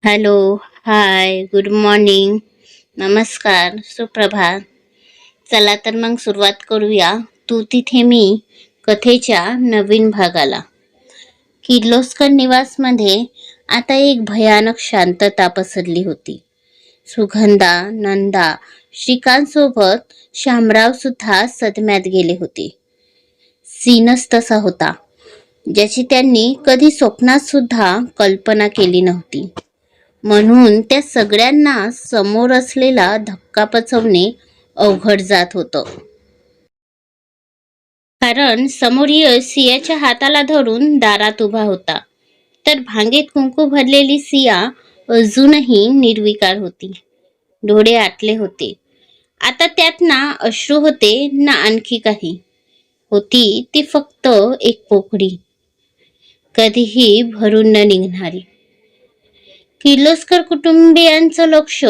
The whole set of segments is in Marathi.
हॅलो, हाय, गुड मॉर्निंग, नमस्कार, सुप्रभात. चला तर मग सुरुवात करूया. तू तिथे मी कथेच्या नवीन भागाला. किर्लोस्कर निवासमध्ये आता एक भयानक शांतता पसरली होती. सुगंधा, नंदा, श्रीकांत सोबत शामराव सुद्धा सदम्यात गेले होते. सीनच तसा होता ज्याची त्यांनी कधी स्वप्नात सुद्धा कल्पना केली नव्हती. म्हणून त्या सगळ्यांना समोर असलेला धक्का पचवणे अवघड जात होतं. कारण समोर यश सियाच्या हाताला धरून दारात उभा होता, तर भांगेत कुंकू भरलेली सिया अजूनही निर्विकार होती. डोळे आटले होते. आता त्यात ना अश्रू होते ना आणखी काही. होती ती फक्त एक पोकळी, कधीही भरून न निघणारी. किर्लोस्कर कुटुंबियांचं लक्ष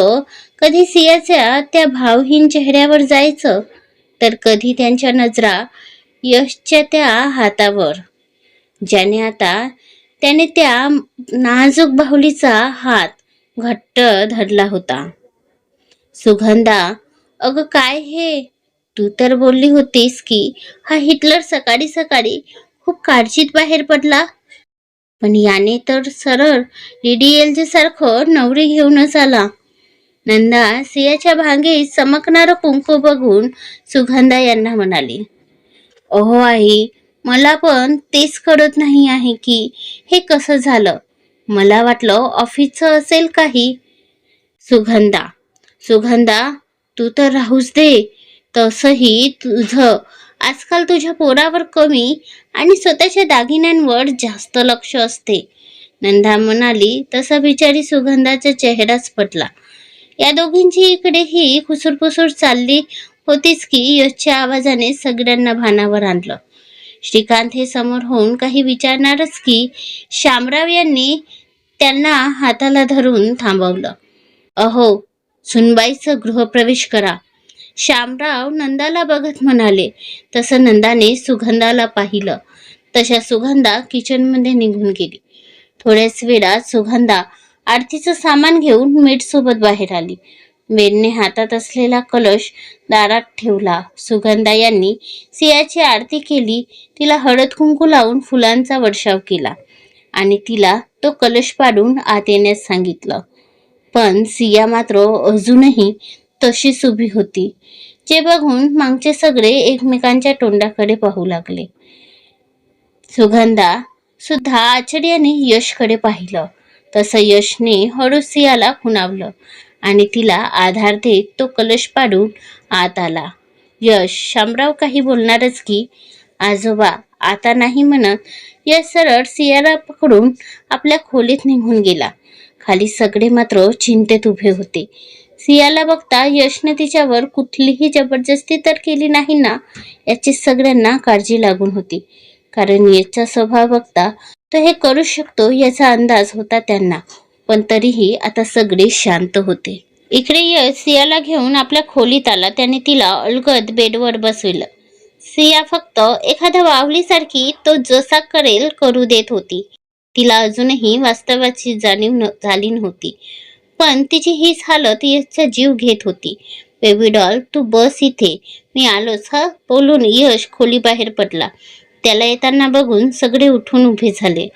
कधी सियाच्या त्या भावहीन चेहऱ्यावर जायचं, तर कधी त्यांच्या नजरा यशच्या त्या हातावर, ज्याने आता त्याने त्या नाजूक बाहुलीचा हात घट्ट धरला होता. सुगंधा, अगं काय हे? तू तर बोलली होतीस की हा हिटलर सकाळी सकाळी खूप काळजीत बाहेर पडला, पण याने तर सरळ डीडीएलजे सारखं नवरी घेऊनच आला. नंदा सियाच्या भांगीत चमकणारं कुंकू बघून सुगंधा यांना म्हणाली, अहो आई, मला पण तेच कळत नाही आहे की हे कसं झालं. मला वाटलं ऑफिसचं असेल काही. सुगंधा, सुगंधा, तू तर राहूच दे. तसंही तुझं आजकाल तुझ्या पोरावर कमी आणि स्वतःच्या दागिन्यांवर जास्त लक्ष असते. नंदा म्हणाली तसा बिचारी सुगंधाचा चेहराच पटला. या दोघींची इकडेही खुसूरपुसूर चालली होतीच की यशच्या आवाजाने सगळ्यांना भानावर आणलं. श्रीकांत हे समोर होऊन काही विचारणारच की शामराव यांनी त्यांना हाताला धरून थांबवलं. अहो, सुनबाईचं गृहप्रवेश करा. शामराव नंदाला बघत म्हणाले. तसं नंदाने सुगंधाला पाहिलं. तशा सुगंधा किचनमध्ये निघून गेली. थोड्याच वेळात सुगंधा आरतीचं सामान घेऊन मेड सोबत बाहेर आली. मेडने हातात असलेला कलश दारात ठेवला. सुगंधा यांनी सियाची आरती केली, तिला हळद कुंकू लावून फुलांचा वर्षाव केला आणि तिला तो कलश पाडून आत येण्यास सांगितलं. पण सिया मात्र अजूनही तशीच उभी होती, जे बघून मागचे सगळे एकमेकांच्या तोंडाकडे पाहू लागले. सुगंधा सुद्धा आश्चर्याने यशकडे पाहिलं. तसं यशने हळूच सियाला खुणावलं आणि तिला आधार देत तो कलश पाडून आत आला. यश शामराव काही बोलणारच की आजोबा आता नाही म्हणत यश सरळ सियाला पकडून आपल्या खोलीत निघून गेला. खाली सगळे मात्र चिंतेत उभे होते. सियाला बघता यशने तिच्यावर कुठलीही जबरदस्ती तर केली नाही ना, याची सगळ्यांना काळजी लागून होती. कारण यशचा स्वभाव बघता तो हे करू शकतो याचा अंदाज होता त्यांना. पण तरीही आता सगळे शांत होते. इकडे यश सियाला घेऊन आपल्या खोलीत आला. त्याने तिला अलगद बेडवर बसविलं. सिया फक्त एखाद्या बाहुलीसारखी तो जसा करेल करू देत होती. तिला अजूनही वास्तवाची जाणीव झाली नव्हती, पण तिची हीच हालत यशचा जीव घेत होती. बेबी डॉल, तू बस इथे, मी आलोच हा, बोलून यश खोली बाहेर पडला. त्याला येताना बघून सगळे उठून उभे झाले.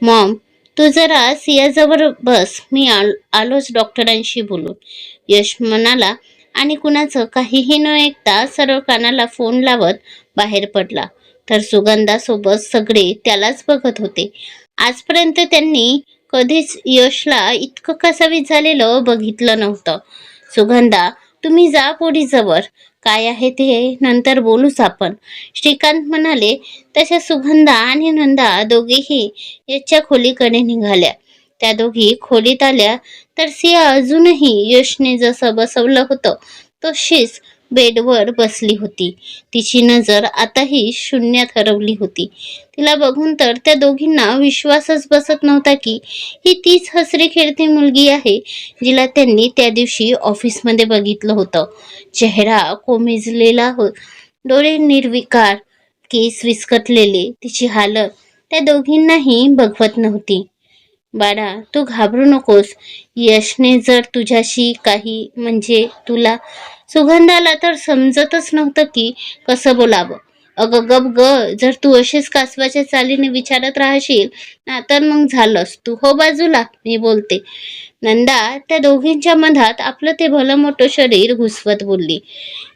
मॉम, तू जरा सियाजवळ बस, मी आलोच डॉक्टरांशी बोलून, यश म्हणाला आणि कुणाचं काहीही न ऐकता सरळ कानाला फोन लावत बाहेर पडला. तर सुगंधासोबत सगळे त्यालाच बघत होते. आजपर्यंत त्यांनी कधीच यशला इतकं कसावीत झालेलं बघितलं नव्हतं. सुगंधा, तुम्ही जा पोरीजवळ, काय आहे ते नंतर बोलूच आपण, श्रीकांत म्हणाले. तशा सुगंधा आणि नंदा दोघेही यशच्या खोलीकडे निघाल्या. त्या दोघी खोलीत आल्या तर सिया अजूनही यशने जसं बसवलं होतं तशीच बेडवर बसली होती. तिची नजर आताही शून्यात हरवली होती. तिला बघून तर त्या दोघींना विश्वासच बसत नव्हता की ही तीच हसरी खेळती मुलगी आहे जिला त्यांनी त्या दिवशी ऑफिसमध्ये बघितलं होतं. चेहरा कोमेजलेला डोळे निर्विकार, केस विस्कटलेले. तिची हालत त्या दोघींनाही बघवत नव्हती. बाळा, तू घाबरू नकोस. यशने जर तुझ्याशी काही म्हणजे तुला सुगंधाला तर समजतच नव्हतं की कसं बोलावं. अगं गप ग. जर तू अशीच कासवाच्या चालीने विचारत राहशील ना तर मग झालंस. तू हो बाजूला, मी बोलते. नंदा त्या दोघींच्या मधात आपलं ते भलं मोठं शरीर घुसवत बोलली.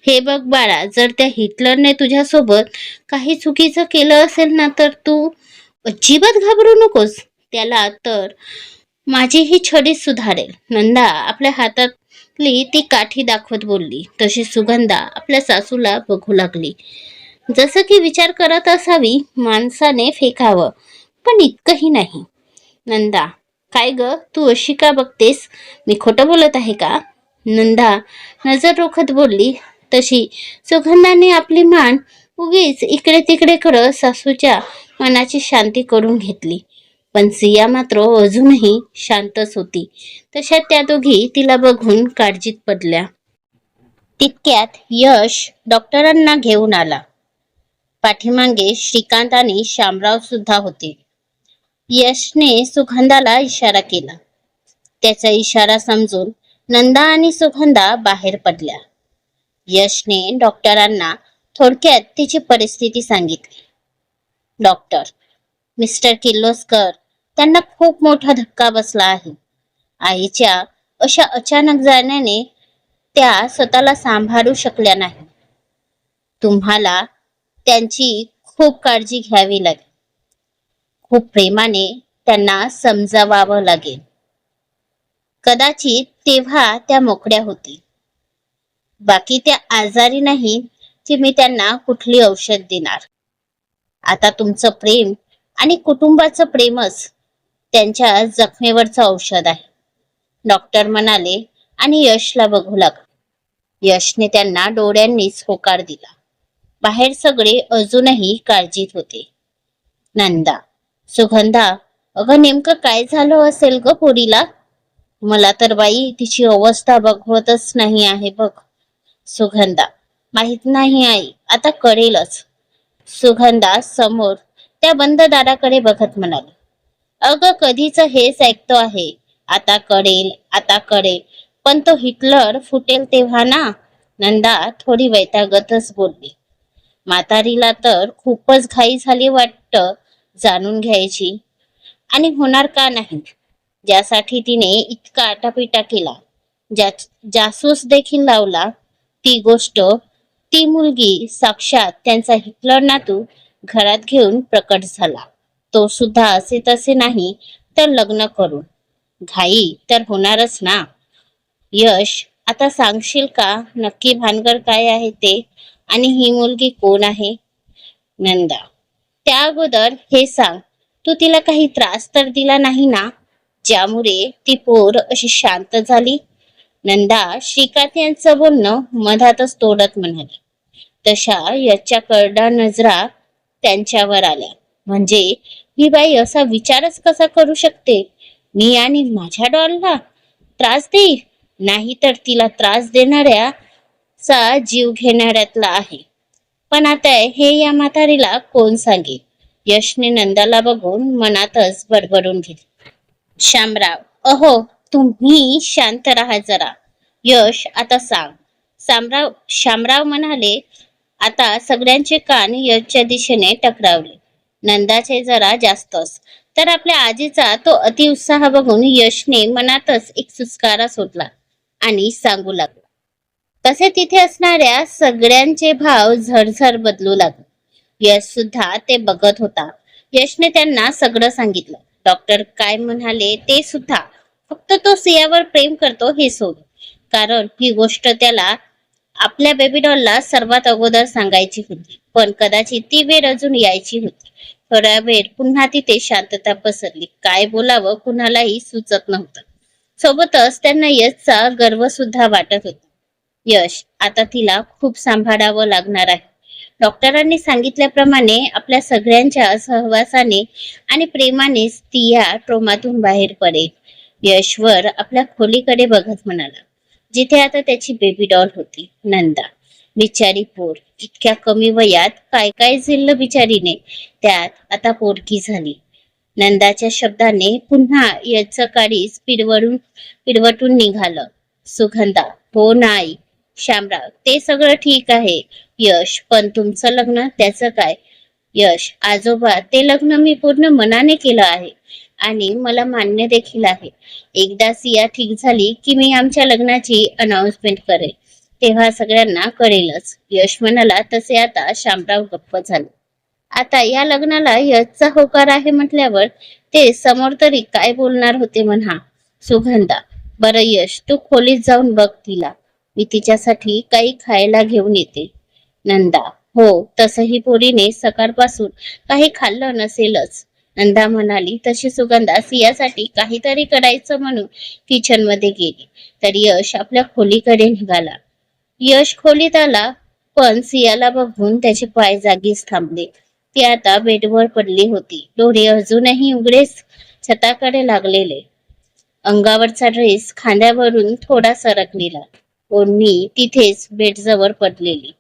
हे बघ बाळा, जर त्या हिटलरने तुझ्यासोबत काही चुकीचं केलं असेल ना तर तू अजिबात घाबरू नकोस. त्याला तर माझी ही छडी सुधारेल. नंदा आपल्या हातातली ती काठी दाखवत बोलली. तशी सुगंधा आपल्या सासूला बघू लागली. जसं की विचार करत असावी माणसाने फेकावं, पण इतकंही नाही. नंदा, काय ग, तू अशी का बघतेस? मी खोटं बोलत आहे का? नंदा नजर रोखत बोलली. तशी सुगंधाने आपली मान उगीच इकडे तिकडे करत सासूच्या मनाची शांती करून घेतली. पण सिया मात्र अजूनही शांतच होती. तशा त्या दोघी तिला बघून काळजीत पडल्या. तितक्यात यश डॉक्टरांना घेऊन आला. पाठीमागे श्रीकांत आणि शामराव सुद्धा होते. यशने सुगंधाला इशारा केला. त्याचा इशारा समजून नंदा आणि सुगंधा बाहेर पडल्या. यशने डॉक्टरांना थोडक्यात तिची परिस्थिती सांगितली. डॉक्टर, मिस्टर किर्लोस्कर, त्यांना खूप मोठा धक्का बसला आहे. आईच्या अशा अचानक जाण्याने त्या स्वतःला सांभाळू शकल्या नाही. तुम्हाला त्यांची खूप काळजी घ्यावी लागेल. खूप प्रेमाने त्यांना समजावावं लागेल. कदाचित तेव्हा त्या मोकळ्या होतील. बाकी त्या आजारी नाही की मी त्यांना कुठली औषध देणार. आता तुमचं प्रेम आणि कुटुंबाचं प्रेमच त्यांच्या जखमेवरचं औषध आहे, डॉक्टर म्हणाले आणि यशला बघू लागले. यशने त्यांना डोळ्यांनीच होकार दिला. बाहेर सगळे अजूनही काळजीत होते. नंदा, सुगंधा, अगं नेमकं काय झालं असेल ग पोरीला? मला तर बाई तिची अवस्था बघवतच नाही आहे बघ. सुगंधा, माहित नाही आई, आता कळेलच. सुगंधा समोर त्या बंद दाराकडे बघत म्हणाली. अगं कधीच हेच ऐकतो आहे. आता कळेल, आता कळेल, पण तो हिटलर फुटेल तेव्हा ना. नंदा थोडी वैतागतच बोलली. म्हातारीला तर खूपच घाई झाली वाटतं जाणून घ्यायची. आणि होणार का नाही? ज्यासाठी तिने इतका आटापिटा केला, ज्या जासूस देखील लावला, ती गोष्ट, ती मुलगी साक्षात त्यांचा हिटलर नातू घरात घेऊन प्रकट झाला. तो सुद्धा असे तसे नाही तर लग्न करून. घाई तर होणारच ना. यश, आता सांगशील का नक्की भानगड काय आहे ते, आणि ही मुलगी कोण आहे? नंदा, त्या अगोदर हे सांग, तू तिला काही त्रास तर दिला नाही ना, ज्यामुळे ती पोर अशी शांत झाली? नंदा श्रीकांत यांचं बोलणं मधातच तोडत म्हणाली. तशा याच्या करडा नजरा त्यांच्यावर आल्या. म्हणजे ही बाई असा विचारच कसा करू शकते? मी आणि माझ्या डॉलला त्रास देईल? नाही तर तिला त्रास देणाऱ्या चा जीव घेणाऱ्यातला आहे. पण आता हे या म्हातारीला कोण सांगेल? यशने नंदाला बघून मनातच बडबडून घेतले. शामराव, अहो तुम्ही शांत राहा जरा. यश, आता सांग. शामराव म्हणाले. आता सगळ्यांचे कान यशच्या दिशेने टकरावले. नंदाचे जरा जास्तच. तर आपल्या आजीचा तो अतिउत्साह बघून यशने मनातच एक सुस्कारा सोडला आणि सांगू लागला. तसे तिथे असणाऱ्या सगळ्यांचे भाव झरझर बदलू लागले. यश सुद्धा ते बघत होता. यशने त्यांना सगळं सांगितलं. डॉक्टर काय म्हणाले ते सुद्धा. फक्त तो सियावर प्रेम करतो हे सोड. कारण ही गोष्ट त्याला आपल्या बेबी डॉलला सर्वात अगोदर सांगायची होती. पण कदाचित ती वेळ अजून यायची होती. थोड्या वेळ पुन्हा तिथे शांतता पसरली. काय बोलावं कुणालाही सुचत नव्हतं. सोबतच त्यांना यशचा गर्व सुद्धा वाटत होता. यश, आता तिला खूप सांभाळावं लागणार आहे. डॉक्टरांनी सांगितल्याप्रमाणे आपल्या सगळ्यांच्या सहवासाने आणि प्रेमानेच ती या ट्रोमातून बाहेर पडेल. यशवर आपल्या खोलीकडे बघत म्हणाला, जिथे आता त्याची बेबी डॉल होती. नंदा, बिचारी पोर, इतक्या कमी वयात काय काय झेललं बिचारीने. त्यात आता पोरकी झाली. नंदाच्या शब्दाने पुन्हा याचं काडीच पिडवटून निघालं. सुगंधा, हो नाही. शामराव, ते सगळं ठीक आहे यश, पण तुमचं लग्न त्याचं काय? यश, आजोबा, ते लग्न मी पूर्ण मनाने केलं आहे आणि मला मान्य देखील आहे. एकदा सिया ठीक झाली की मी आमच्या लग्नाची अनाउन्समेंट करेल, तेव्हा सगळ्यांना कळेलच. यश म्हणाला तसे आता शामराव गप्प झाले. आता या लग्नाला यशचा होकार आहे म्हटल्यावर ते समोर तरी काय बोलणार होते म्हणा. सुगंधा, बरं यश, तू खोलीत जाऊन बघ तिला, मी तिच्यासाठी काही खायला घेऊन येते. नंदा, हो, तसही पोरीने सकाळपासून काही खाल्लं नसेलच. नंदा म्हणाली तशी सुगंधा सियासाठी काहीतरी करायचं म्हणून किचन मध्ये गेली, तर यश आपल्या खोलीकडे निघाला. यश खोलीत आला, पण सियाला बघून त्याचे पाय जागीच थांबले. ती आता बेडवर पडली होती, डोळे अजूनही उघडेच छताकडे लागलेले. अंगावरचा ड्रेस खांद्यावरून थोडा सरकलेला, ओढणी तिथेच बेडजवळ पडलेली.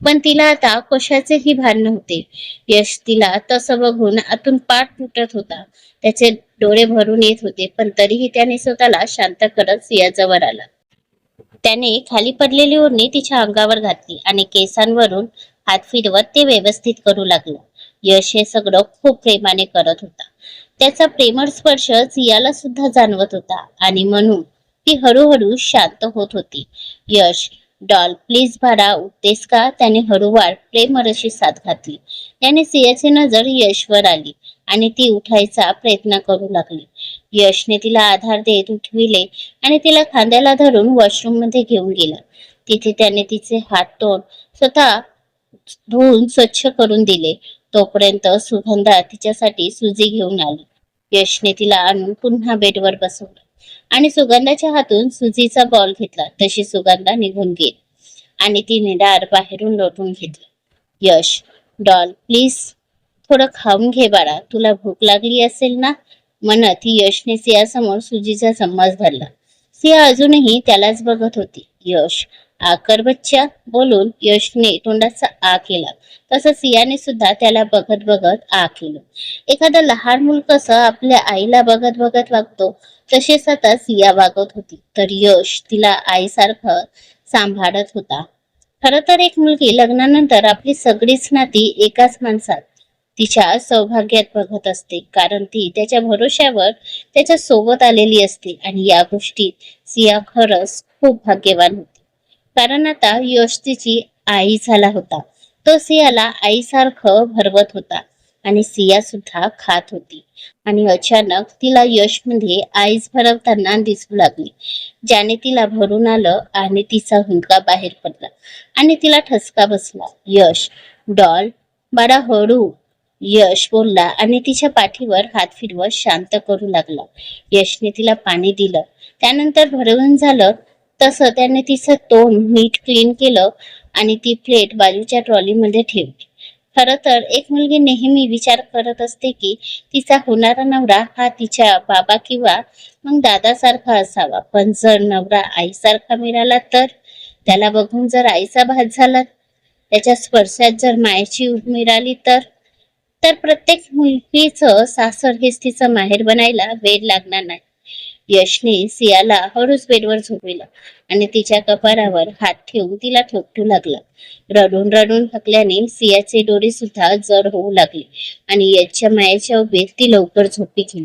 पण तिला आता कशाचेही भान नव्हते. यश तिला तसं बघून आतून पाठ तुटत होता. त्याचे डोळे भरून येत होते, पण तरीही त्याने स्वतःला शांत करत सियाजवळ आला. त्याने खाली पडलेली ओढणी तिच्या अंगावर घातली आणि केसांवरून हात फिरवत ते व्यवस्थित करू लागलं. यश हे सगळं खूप प्रेमाने करत होता. त्याचा प्रेमळ स्पर्श सियाला सुद्धा जाणवत होता आणि म्हणून ती हळूहळू शांत होत होती. यश, डॉल, प्लीज बाळा, उठतेस का? त्याने हळूवार प्रेमळ अशी साथ घातली. त्याने सियाची नजर यशवर आली आणि ती उठायचा प्रयत्न करू लागली. यशने तिला आधार देत उठविले आणि तिला खांद्याला धरून वॉशरूम मध्ये घेऊन गेला. तिथे त्याने तिचे हात तोंड स्वतः धुवून स्वच्छ करून दिले. तोपर्यंत सुगंधा तिच्यासाठी सुजी घेऊन आली. यशने तिला आणून पुन्हा बेडवर बसवलं आणि सुगंधाच्या हातून सुजीचा बॉल घेतला. तशी सुगंधा निघून गेली आणि तिने दार बाहेरून लोटून घेतलं. यश, डॉल, प्लीज थोडं खाऊन घे बाळा, तुला भूक लागली असेल ना, म्हणत यशने सियासमोर सुजीचा चम्मच धरला. सिया अजूनही त्यालाच बघत होती. यश, आकर बच्चा, बोलून यशने तोंडाचा आ केला. तसं सियाने सुद्धा त्याला बघत बघत आ केलं. एखादं लहान मूल कसं आपल्या आईला बघत बघत वागतो, तसेच आता सिया वागत होती. तर यश तिला आईसारखं सांभाळत होता. खरं तर एक मुलगी लग्नानंतर आपली सगळीच नाती एकाच माणसात, तिच्या सौभाग्यात बघत असते, कारण ती त्याच्या भरोश्यावर त्याच्या सोबत आलेली असते. आणि या गोष्टीत सिया खरंच खूप भाग्यवान होती, कारण आता यश तिची आई झाला होता. तो सियाला आईसारखं भरवत होता आणि सिया सुद्धा खात होती. आणि अचानक तिला यश मध्ये आईच भरवताना दिसू लागली, ज्याने तिला भरून आलं आणि तिचा हुंका बाहेर पडला आणि तिला ठसका बसला. यश, डॉल, बडा हळू, यश बोलला आणि तिच्या पाठीवर हात फिरवत शांत करू लागला. यशने तिला पाणी दिलं. त्यानंतर भरवून झालं तसं त्याने तिचं तोंड नीट क्लीन केलं आणि ती प्लेट बाजूच्या ट्रॉलीमध्ये ठेवली. खरं तर एक मुलगी नेहमी विचार करत असते की तिचा होणारा नवरा हा तिच्या बाबा किंवा मग दादासारखा असावा, पण जर नवरा आईसारखा मिळाला तर, त्याला बघून जर आईचा भास झाला, त्याच्या स्पर्शात जर मायेची ऊब मिळाली तर प्रत्येक मुलगीचं सासर हेच तिचं माहेर बनायला वेळ लागणार नाही. यशने सियाला हळूच बेडवर झोपविलं आणि तिच्या कपारावर हात ठेवून तिला ठोकटू लागला. रडून रडून थकल्याने सियाचे डोळे सुद्धा जड होऊ लागले आणि यशच्या मायेच्या उभेत ती लवकर झोपी गेली.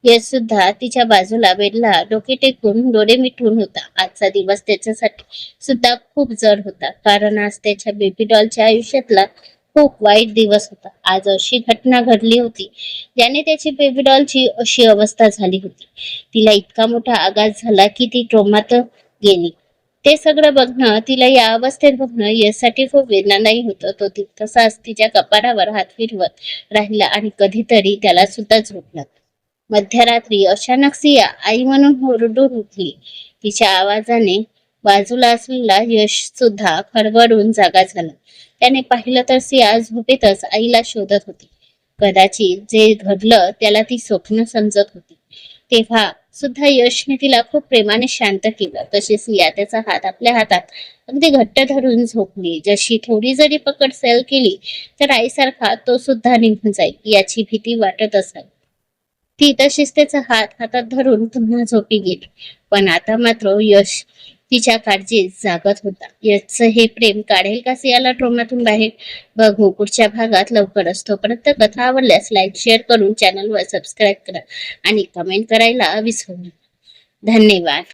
यश सुद्धा तिच्या बाजूला बेडला डोके टेकून डोळे मिटून होता. आजचा दिवस त्याच्यासाठी सुद्धा खूप जड होता, कारण आज त्याच्या बेबी डॉलच्या आयुष्यातला खूप वाईट दिवस होता. आज अशी घटना घडली होती ज्याने त्याची बेबी डॉलची अशी अवस्था झाली होती. तिला इतका मोठा आघात झाला की ती ट्रोमात गेली. ते सगळं बघणं, तिला या अवस्थेत बघणं यासाठी खूप वेदनादायी होतं. तो तसाच तिच्या कपारावर हात फिरवत राहिला आणि कधीतरी त्याला सुद्धा झोप लागली. मध्यरात्री अचानक सिया आई म्हणून ओरडून उठली. तिच्या आवाजाने बाजूला असलेला यश सुद्धा खडबडून जागा झाला. त्याने पाहिलं तर सिया झोपेतच आईला शोधत होती. कदाचित जे घडलं त्याला ती स्वप्न समजत होती. तेव्हा सुद्धा यशने तिला खूप प्रेमाने शांत केलं. तशी सिया त्याचा हात आपल्या हातात अगदी घट्ट धरून झोपली. जशी थोडी जरी पकड सैल केली तर आईसारखा तो सुद्धा निघून जाईल याची भीती वाटत असावी. ती तशीच त्याचा हात हातात धरून पुन्हा झोपी गेली. पण आता मात्र यश तिच्या काळजीत जागत होता. यशचं हे प्रेम काढेल का सियाला ट्रोमातून बाहेर? बघू पुढच्या भागात लवकरच. तोपर्यंत कथा आवडल्यास लाईक शेअर करून चॅनलवर सबस्क्राईब करा आणि कमेंट करायला विसरू नका. धन्यवाद.